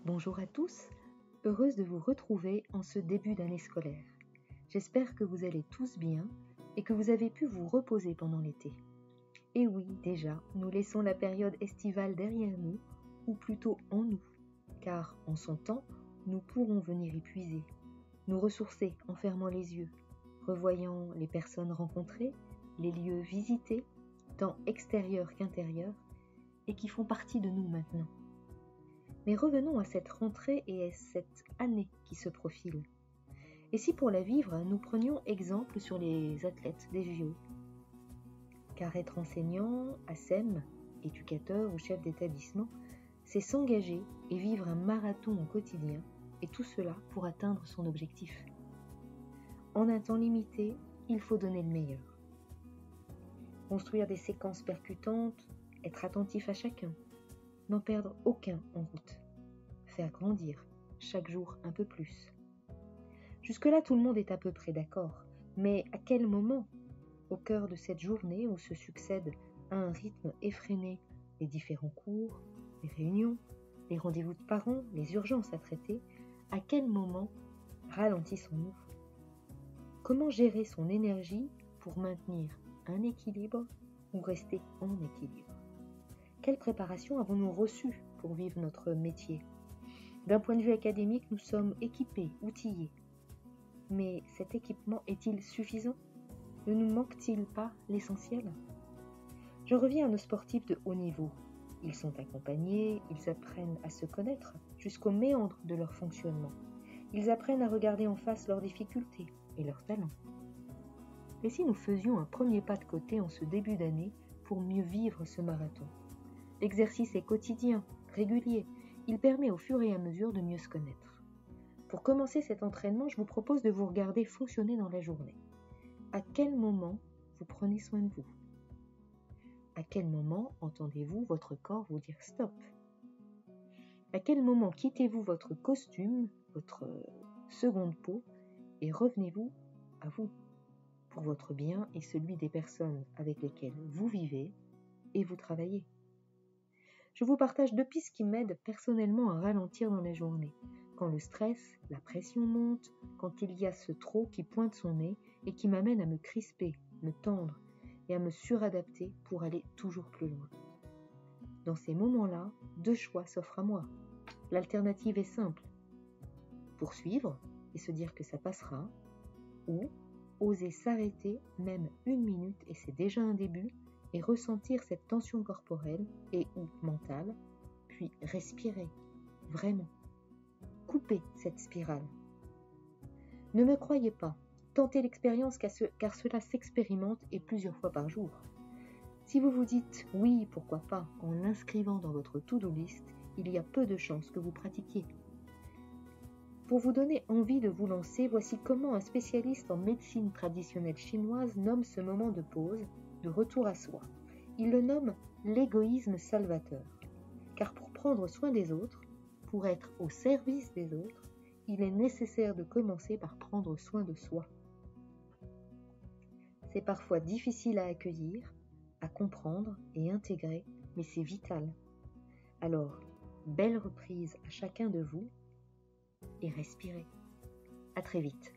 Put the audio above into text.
Bonjour à tous, heureuse de vous retrouver en ce début d'année scolaire. J'espère que vous allez tous bien et que vous avez pu vous reposer pendant l'été. Et oui, déjà, nous laissons la période estivale derrière nous, ou plutôt en nous, car en son temps, nous pourrons venir y puiser, nous ressourcer en fermant les yeux, revoyant les personnes rencontrées, les lieux visités, tant extérieurs qu'intérieurs, et qui font partie de nous maintenant. Mais revenons à cette rentrée et à cette année qui se profile. Et si pour la vivre, nous prenions exemple sur les athlètes des JO? Car être enseignant, ASEM, éducateur ou chef d'établissement, c'est s'engager et vivre un marathon au quotidien, et tout cela pour atteindre son objectif. En un temps limité, il faut donner le meilleur. Construire des séquences percutantes, être attentif à chacun, n'en perdre aucun en route. Faire grandir, chaque jour un peu plus. Jusque-là, tout le monde est à peu près d'accord. Mais à quel moment, au cœur de cette journée où se succèdent à un rythme effréné les différents cours, les réunions, les rendez-vous de parents, les urgences à traiter, à quel moment ralentissons-nous? Comment gérer son énergie pour maintenir un équilibre ou rester en équilibre? Quelle préparation avons-nous reçue pour vivre notre métier? D'un point de vue académique, nous sommes équipés, outillés. Mais cet équipement est-il suffisant? Ne nous manque-t-il pas l'essentiel? Je reviens à nos sportifs de haut niveau. Ils sont accompagnés, ils apprennent à se connaître jusqu'aux méandres de leur fonctionnement. Ils apprennent à regarder en face leurs difficultés et leurs talents. Et si nous faisions un premier pas de côté en ce début d'année pour mieux vivre ce marathon? L'exercice est quotidien, régulier. Il permet au fur et à mesure de mieux se connaître. Pour commencer cet entraînement, je vous propose de vous regarder fonctionner dans la journée. À quel moment vous prenez soin de vous? À quel moment entendez-vous votre corps vous dire stop? À quel moment quittez-vous votre costume, votre seconde peau, et revenez-vous à vous, pour votre bien et celui des personnes avec lesquelles vous vivez et vous travaillez? Je vous partage 2 pistes qui m'aident personnellement à ralentir dans la journée. Quand le stress, la pression monte, quand il y a ce trop qui pointe son nez et qui m'amène à me crisper, me tendre et à me suradapter pour aller toujours plus loin. Dans ces moments-là, 2 choix s'offrent à moi. L'alternative est simple. Poursuivre et se dire que ça passera, ou oser s'arrêter même 1 minute, et c'est déjà un début, et ressentir cette tension corporelle et ou mentale, puis respirer, vraiment. Couper cette spirale. Ne me croyez pas, tentez l'expérience car cela s'expérimente et plusieurs fois par jour. Si vous vous dites oui, pourquoi pas, en l'inscrivant dans votre to-do list, il y a peu de chances que vous pratiquiez. Pour vous donner envie de vous lancer, voici comment un spécialiste en médecine traditionnelle chinoise nomme ce moment de pause, de retour à soi. Il le nomme l'égoïsme salvateur. Car pour prendre soin des autres, pour être au service des autres, il est nécessaire de commencer par prendre soin de soi. C'est parfois difficile à accueillir, à comprendre et intégrer, mais c'est vital. Alors, belle reprise à chacun de vous et respirez. À très vite.